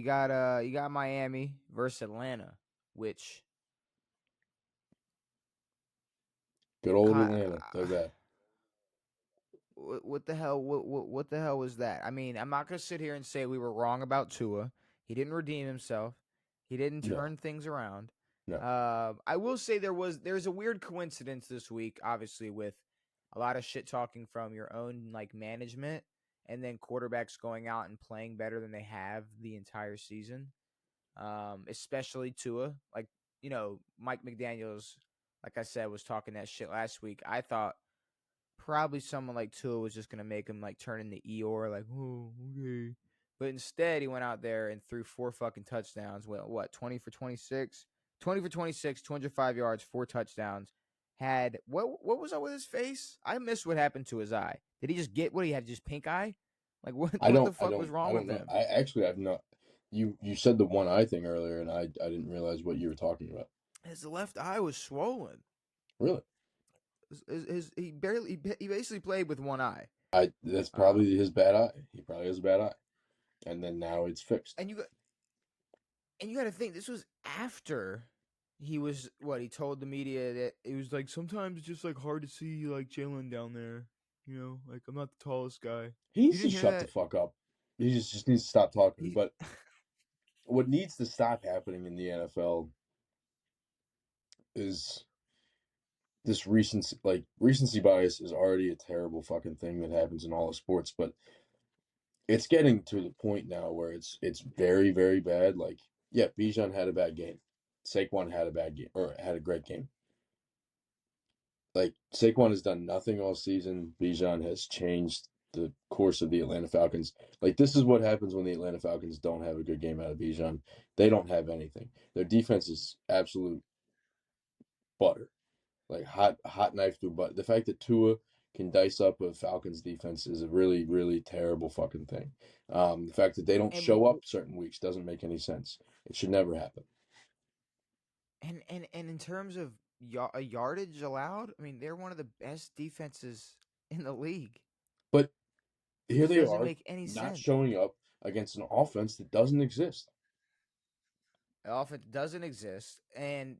You got Miami versus Atlanta, which Good old ki- Atlanta. They're bad. what the hell? What the hell was that? I mean, I'm not gonna sit here and say we were wrong about Tua. He didn't redeem himself. He didn't No, turn things around. no. I will say there's a weird coincidence this week, obviously with a lot of shit talking from your own like management, and then quarterbacks going out and playing better than they have the entire season. Especially Tua. Like, Mike McDaniels, like I said, was talking that shit last week. I thought probably someone like Tua was just gonna make him like turn into Eeyore, like, oh, okay. But instead, he went out there and threw four fucking touchdowns. Well, what, 20 for 26? 20 for 26, 205 yards, four touchdowns. Had what was up with his face? I missed what happened to his eye. Did he just get what he had, just pink eye? Like what the fuck was I wrong don't with know. him? I actually have not. You said the one eye thing earlier, and I didn't realize what you were talking about. His left eye was swollen. Really? He basically played with one eye. That's Um, probably his bad eye. He probably has a bad eye, and then now it's fixed. and you got to think this was after he was what he told the media that it was like sometimes it's just like hard to see like Jalen down there. Like I'm not the tallest guy. He You needs to didn't hear shut the that? fuck up. He just needs to stop talking. He But what needs to stop happening in the NFL is this recency bias is already a terrible fucking thing that happens in all of sports, but it's getting to the point now where it's very, very bad. Like, yeah, Bijan had a bad game. Saquon had a bad game or had a great game. Like Saquon has done nothing all season. Bijan has changed the course of the Atlanta Falcons. Like this is what happens when the Atlanta Falcons don't have a good game out of Bijan. They don't have anything. Their defense is absolute butter. Like hot knife through butter. The fact that Tua can dice up a Falcons defense is a really, really terrible fucking thing. The fact that they don't and show up certain weeks doesn't make any sense. It should never happen. and in terms of yardage allowed, I mean they're one of the best defenses in the league. But It here just they doesn't are make any not sense. showing up against an offense that doesn't exist. The offense doesn't exist, and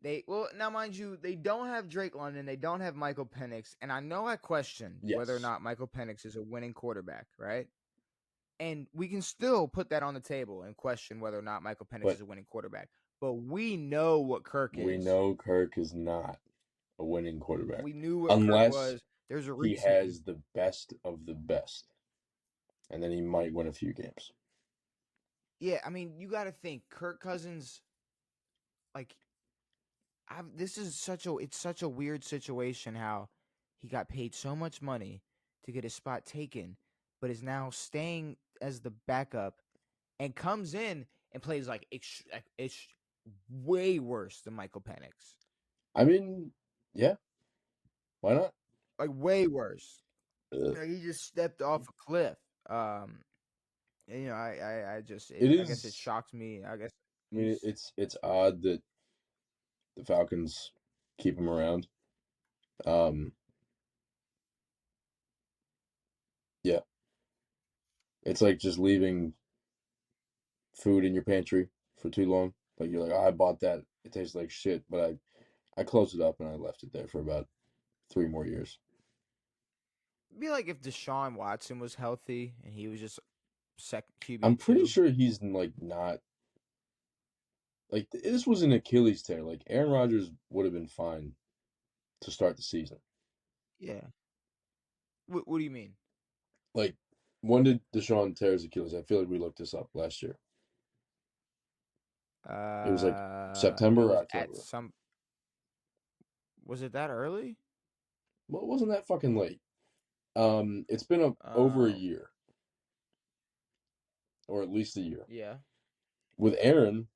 now mind you, they don't have Drake London, they don't have Michael Penix, and I know I question whether or Yes. not Michael Penix is a winning quarterback, right? And we can still put that on the table and question whether or not Michael Penix is But a winning quarterback. But we know what Kirk we is. know Kirk is not a winning quarterback We knew what Kirk unless was. There's a he reason. has the best of the best, and then he might win a few games. Yeah, I mean, you got to think Kirk Cousins. Like, this is such a weird situation. How he got paid so much money to get his spot taken, but is now staying as the backup and comes in and plays like it's way worse than Michael Penix. I mean, yeah, why not? Like way worse. Uh, Like he just stepped off a cliff. And, I just it I guess it is. shocked me. I guess I mean, he's it's odd that the Falcons keep him around. Um, yeah, it's like just leaving food in your pantry for too long. Like you're like, oh, I bought that. It tastes like shit, but I closed it up and I left it there for about 3 more years. be like if Deshaun Watson was healthy and he was just second I'm QB pretty two. sure he's like not like this was an Achilles tear. Like Aaron Rodgers would have been fine to start the season. Yeah. What do you mean? Like when did Deshaun tear his Achilles? I feel like we looked this up last year. It was like It September or was at October. some. Was it that early? Well, it wasn't that fucking late. It's been over a Um. year, or at least a year. Yeah. With Aaron,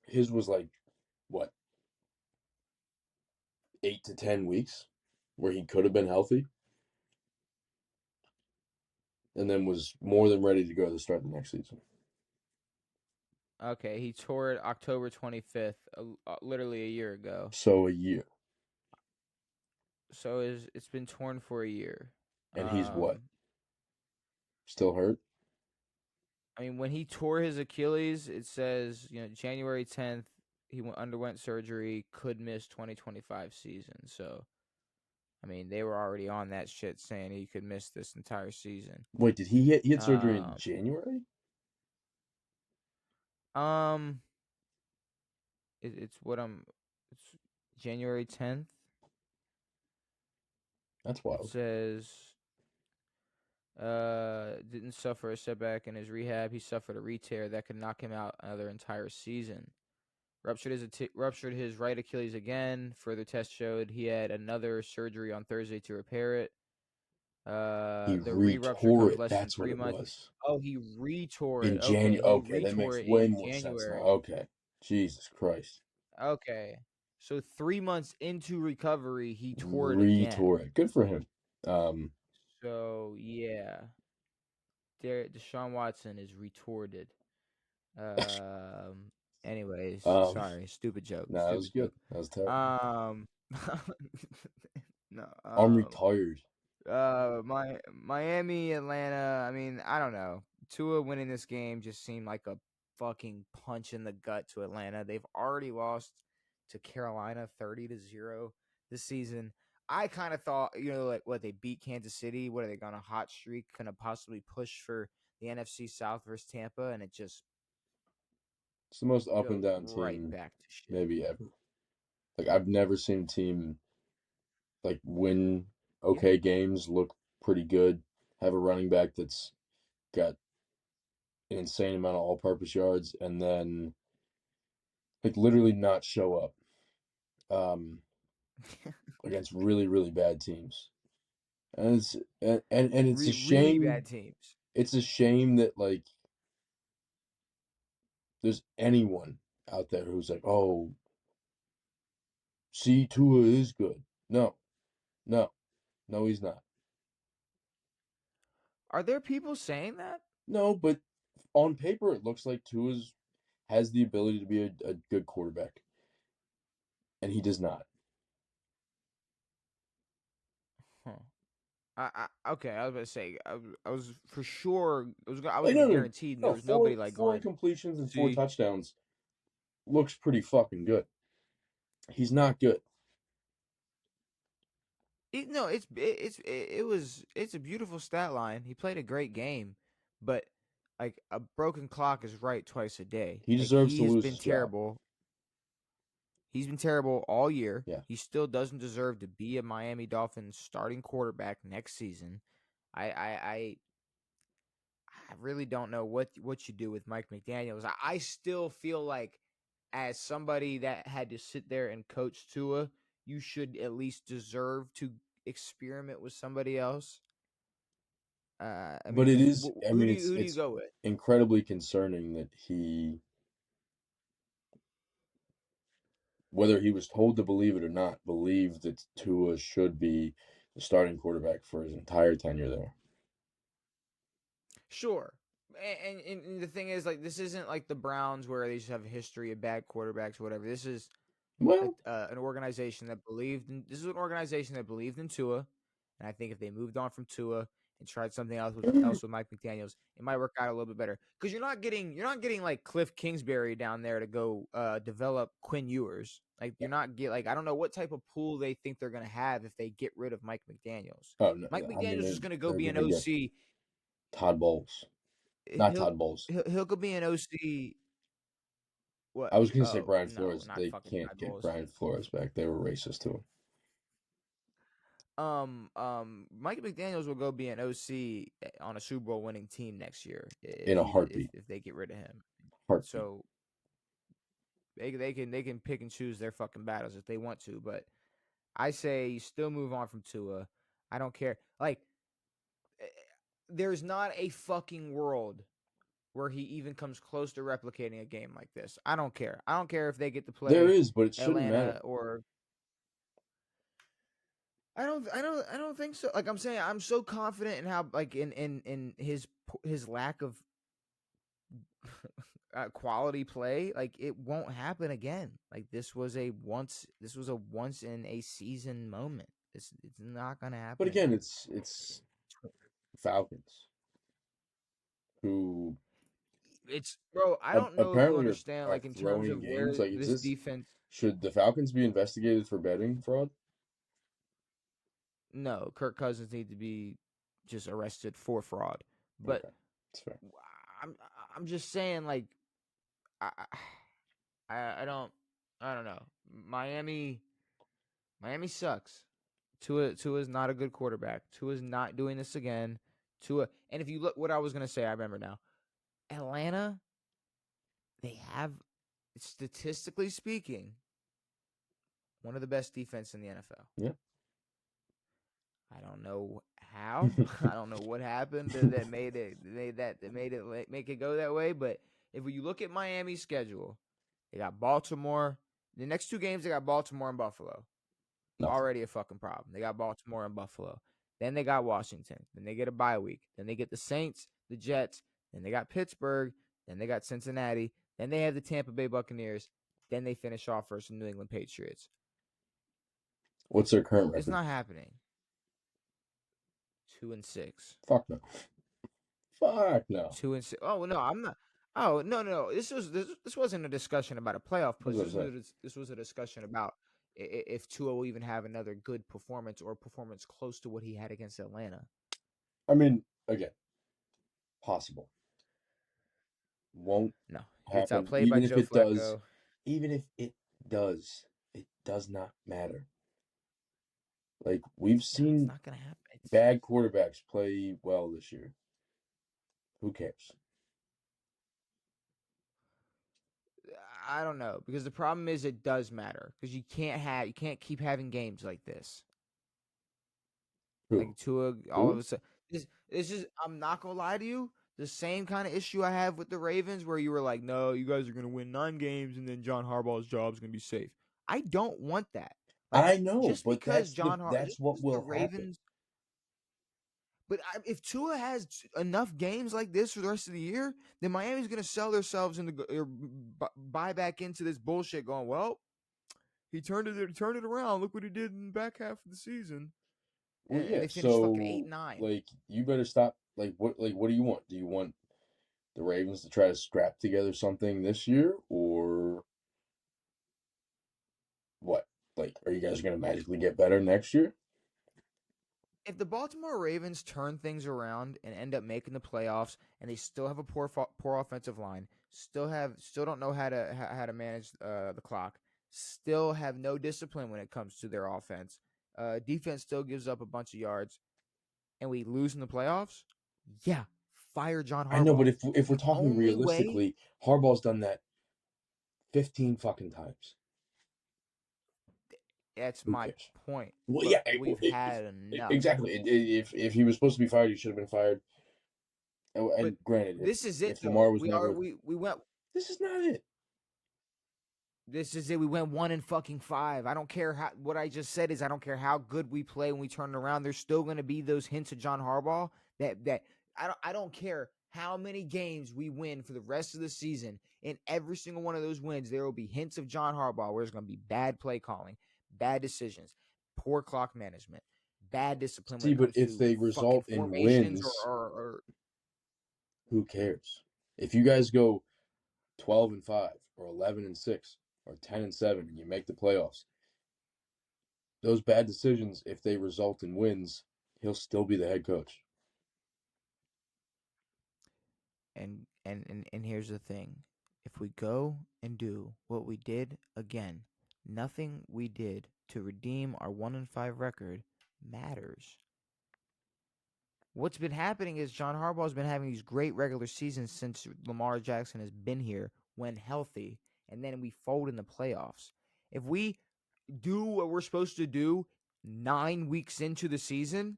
his was like what 8 to 10 weeks, where he could have been healthy, and then was more than ready to go to start the next season. Okay. He tore it October 25th, literally a year ago. So a year, So it's been torn for a year. and he's what? Um. Still hurt? I mean, when he tore his Achilles, it says January 10th he underwent surgery, could miss 2025 season. So I mean, they were already on that shit saying he could miss this entire season. Wait, did he had surgery in Um, January? um, it's what it's January 10th. That's It wild. says didn't suffer a setback in his rehab. He suffered a re-tear that could knock him out another entire season. Ruptured his right Achilles again. Further tests showed he had another surgery on Thursday to repair it. He The re-rupture retore comes it. less than That's what 3 months. was. Oh, he retore In it. Okay, January. he Okay, that retore makes it way in more sense now. January. Okay. Jesus Christ. Okay, so 3 months into recovery, he tore it again. Retore it. Good for him. Um, So yeah, Deshaun Watson is retorted. Anyways, um, sorry, stupid joke, no, that was stupid good. joke. That was terrible. Um, no, I'm retired. Miami, Atlanta. I mean, I don't know. Tua winning this game just seemed like a fucking punch in the gut to Atlanta. They've already lost to Carolina 30-0 this season. I kind of thought, like what they beat Kansas City. What are they on a hot streak? Gonna possibly push for the NFC South versus Tampa, and it just It's the most up and goes down right team back to shit. maybe ever. Like I've never seen a team like win Yeah. okay games, look pretty good, have a running back that's got an insane amount of all-purpose yards, and then like literally not show up against really really bad teams. And it's a Really shame. bad teams. It's a shame that like there's anyone out there who's like, oh, see, Tua is good. No, no, no, he's not. Are there people saying that? No, but on paper, it looks like Tua's has the ability to be a good quarterback, and he does not. Huh. Okay. I was about to say I was for sure. I Like, wasn't no, even no, guaranteed. There no, was nobody four like four going. incompletions and four See, touchdowns looks pretty fucking good. He's not good. no, it's a beautiful stat line. He played a great game, but like a broken clock is right twice a day. He Like deserves to he has lose been his job. terrible. He's been terrible all year. Yeah, He still doesn't deserve to be a Miami Dolphins starting quarterback next season. I really don't know what you do with Mike McDaniels. I still feel like as somebody that had to sit there and coach Tua, you should at least deserve to experiment with somebody else. I mean, but it because is. I who mean, do you who do you it's go with? incredibly concerning that he, whether he was told to believe it or not, believed that Tua should be the starting quarterback for his entire tenure there. Sure. And the thing is, like, this isn't like the Browns where they just have a history of bad quarterbacks or whatever. This is Well, an organization that believed in. This is an organization that believed in Tua, and I think if they moved on from Tua and tried something else with Mike McDaniel's, it might work out a little bit better. Because you're not getting like Cliff Kingsbury down there to go develop Quinn Ewers. Like you're not get like I don't know what type of pool they think they're gonna have if they get rid of Mike McDaniel's. oh no, Mike I mean McDaniel's is gonna go they're be an gonna get OC. Todd Bowles, not He'll Todd Bowles. he'll go be an OC. What? I was gonna say Oh Brian no, Flores. not They fucking can't Todd get Bowles. Brian Flores back. They were racist to him Mike McDaniel's will go be an OC on a Super Bowl winning team next year in a heartbeat. if they get rid of him. Heartbeat. So they can pick and choose their fucking battles if they want to, but I say you still move on from Tua. I don't care. Like eh, there's not a fucking world where he even comes close to replicating a game like this. I don't care. I don't care if they get to There play is, but it shouldn't matter. Atlanta or I don't think so. Like I'm saying, I'm so confident in how like in his lack of quality play. Like it won't happen again. Like this was a once in a season moment. It's not gonna But happen again, again. it's Falcons who It's bro. I don't know if you apparently understand, are like in terms throwing of games. where Like, is this this defense. should the Falcons be investigated for betting fraud? No, Kirk Cousins need to be just arrested for fraud. But Okay, that's fair. I'm I'm just saying, like I I don't know. Miami Miami sucks. Tua is not a good quarterback. Tua is not doing this again. Tua, and if you look, what I was gonna say, I remember now. Atlanta, they have, statistically speaking, one of the best defense in the NFL. Yeah. I don't know how. I don't know what happened that made it make it go that way. But if you look at Miami's schedule, they got Baltimore. The next two games they got Baltimore and Buffalo. Nothing. Already a fucking problem. They got Baltimore and Buffalo. Then they got Washington. Then they get a bye week. Then they get the Saints, the Jets. Then they got Pittsburgh. Then they got Cincinnati. Then they have the Tampa Bay Buccaneers. Then they finish off versus the New England Patriots. What's their current It's record? not happening. 2-6. Fuck no. Fuck no. 2-6. Oh no, I'm not. Oh no. This wasn't a discussion about a playoff What push. was I say? This was a discussion about if Tua will even have another good performance or performance close to what he had against Atlanta. I mean, again, possible. Won't No, he gets happen. outplayed by Joe Flacco. Even if it does not matter. Like, we've No, it's seen not gonna happen. bad quarterbacks play well this year. Who cares? I don't know, because the problem is it does matter, because you can't keep having games like this. Who? Like Tua, all of Tua? a sudden, this is. I'm not gonna lie to you. The same kind of issue I have with the Ravens, where you were like, "No, you guys are gonna win 9 games, and then John Harbaugh's job is gonna be safe." I don't want that. Like, I know, just but because that's just what because the will happen. Ravens. But if Tua has enough games like this for the rest of the year, then Miami's gonna sell themselves into or buy back into this bullshit. Going, well, he turned it around. Look what he did in the back half of the season, Well, and yeah. they finished fucking eight So, nine. like, you better stop. What do you want? Do you want the Ravens to try to scrap together something this year, or what? Like, are you guys gonna magically get better next year? If the Baltimore Ravens turn things around and end up making the playoffs, and they still have a poor offensive line, still don't know how to manage the clock, still have no discipline when it comes to their offense, defense still gives up a bunch of yards, and we lose in the playoffs, yeah, fire John I know, but Harbaugh. if we're The talking only way realistically, Harbaugh's done that 15 fucking times. That's Who my cares? point. Well, But yeah, we've had enough. exactly. If he was supposed to be fired, he should have been fired. But And granted, this is it if Lamar though. was never, We went this is not it. This is it. We went 1-5. I don't care how what I just said is I don't care how good we play when we turn it around. There's still going to be those hints of John Harbaugh that I don't care how many games we win for the rest of the season. In every single one of those wins, there will be hints of John Harbaugh where it's going to be bad play calling, bad decisions, poor clock management, bad discipline when See, it but comes if to they fucking result in formations wins, or who cares? If you guys go 12-5 or 11-6 or 10-7 and you make the playoffs, those bad decisions, if they result in wins, he'll still be the head coach. and here's the thing. If we go and do what we did again, nothing we did to redeem our 1-5 record matters. What's been happening is John Harbaugh's been having these great regular seasons since Lamar Jackson has been here when healthy, and then we fold in the playoffs. If we do what we're supposed to do 9 weeks into the season,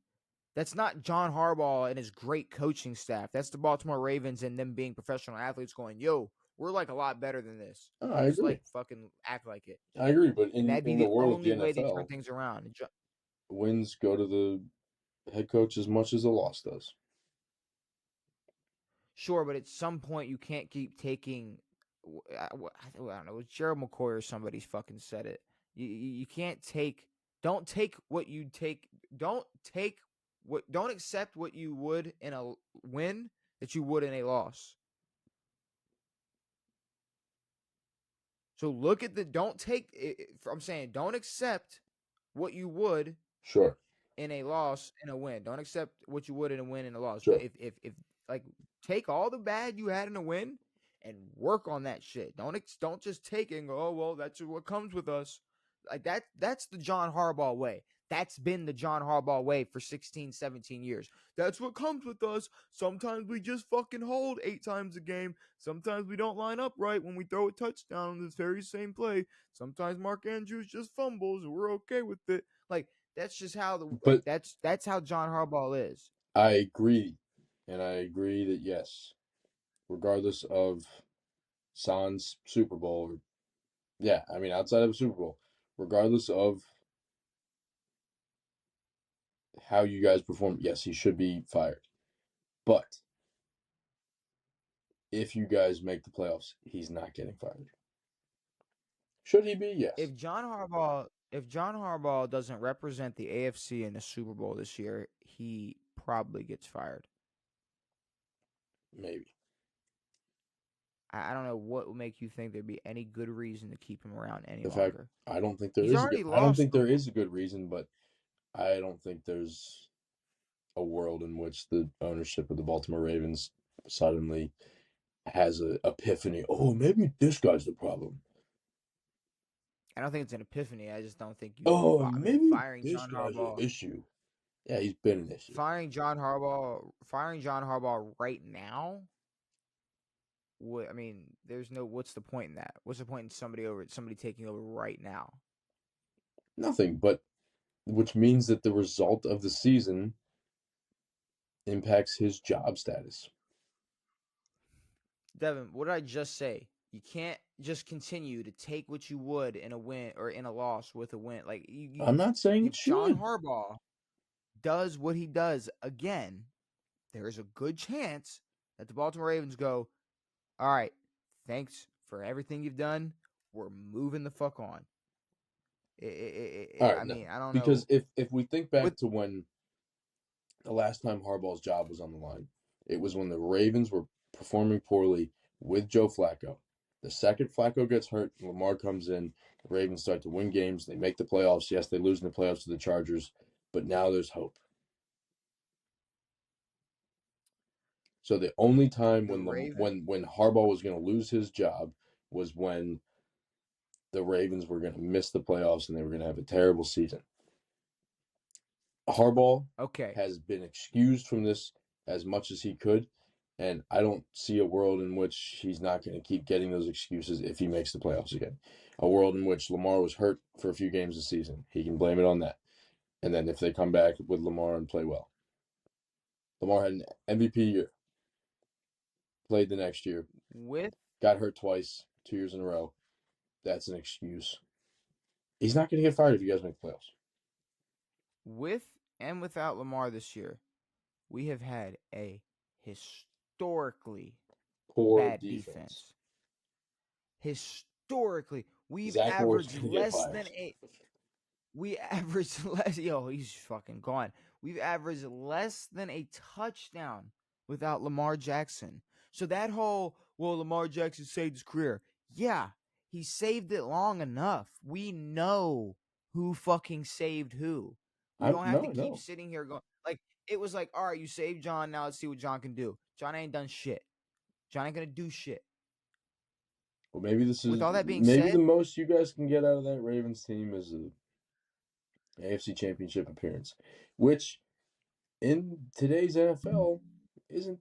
that's not John Harbaugh and his great coaching staff. That's the Baltimore Ravens and them being professional athletes going, yo, we're like a lot better than this. Oh, I Just agree. like fucking act like it. I agree, but And that'd be in the the world of the only way they turn NFL, things around. wins go to the head coach as much as a loss does. Sure, but at some point you can't keep taking. I don't know. It was Gerald McCoy or somebody fucking said it. You can't take. Don't take what you take. Don't take what. Don't accept what you would in a win that you would in a loss. So look at the don't take. I'm saying don't accept what you would Sure, in a loss and a win. Don't accept what you would in a win and a loss. sure. If like take all the bad you had in a win and work on that shit. Don't just take it and go, oh well, that's what comes with us. Like that's the John Harbaugh way. That's been the John Harbaugh way for 16, 17 years. That's what comes with us. Sometimes we just fucking hold 8 times a game. Sometimes we don't line up right when we throw a touchdown on this very same play. Sometimes Mark Andrews just fumbles and we're okay with it. Like that's just how But that's how John Harbaugh is. I agree, and I agree that yes, regardless of Sans Super Bowl, yeah, I mean outside of a Super Bowl, regardless of how you guys perform, yes, he should be fired. But if you guys make the playoffs, he's not getting fired. Should he be? Yes, If John Harbaugh doesn't represent the AFC in the Super Bowl this year, he probably gets fired. maybe. I don't know what would make you think there'd be any good reason to keep him around any The fact longer. I don't think there He's is a good already I don't lost think there is a good reason, but I don't think there's a world in which the ownership of the Baltimore Ravens suddenly has a epiphany. Oh, maybe this guy's the problem. I don't think it's an epiphany. I just don't think you. Oh, I mean, maybe this guy's an issue. Yeah, he's been an issue. firing John Harbaugh right now. I mean, there's no. What's the point in that? What's the point in somebody taking over right now? Nothing, but which means that the result of the season impacts his job status. Devin, what did I just say? You can't just continue to take what you would in a win or in a loss with a win. Like I'm not saying it if John should. Harbaugh does what he does again, there is a good chance that the Baltimore Ravens go, all right, thanks for everything you've done. We're moving the fuck on. All I right, no. mean, I don't Because know. if we think back With to when the last time Harbaugh's job was on the line, it was when the Ravens were performing poorly with Joe Flacco. The second Flacco gets hurt, Lamar comes in, the Ravens start to win games, they make the playoffs. Yes, they lose in the playoffs to the Chargers, but now there's hope. So the only time the when Ravens, when Harbaugh was going to lose his job was when the Ravens were going to miss the playoffs and they were going to have a terrible season. Harbaugh okay, has been excused from this as much as he could, and I don't see a world in which he's not going to keep getting those excuses if he makes the playoffs again. A world in which Lamar was hurt for a few games this season, he can blame it on that. And then if they come back with Lamar and play well, Lamar had an MVP year, played the next year, with got hurt twice, 2 years in a row. That's an excuse. He's not going to get fired if you guys make the playoffs. with and without Lamar this year, we have had a historically Poor bad defense. defense. Historically, we've Zach Orr's averaged going to get less fired. than a we averaged less. Yo, he's fucking gone. We've averaged less than a touchdown without Lamar Jackson. So that whole, well, Lamar Jackson saved his career. Yeah, he saved it long enough. We know who fucking saved who. We don't have to keep No. sitting here going like it was like, all right, you saved John. Now let's see what John can do. John ain't done shit. John ain't gonna do shit. Well, maybe this With is all that being maybe the said, most you guys can get out of that Ravens team is a AFC Championship appearance, which in today's NFL isn't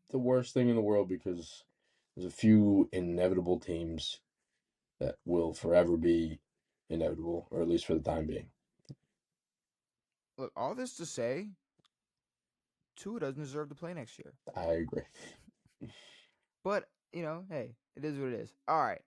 the worst thing in the world because there's a few inevitable teams that will forever be inevitable, or at least for the time being. look, all this to say, Tua doesn't deserve to play next year. I agree. But, hey, it is what it is. All right.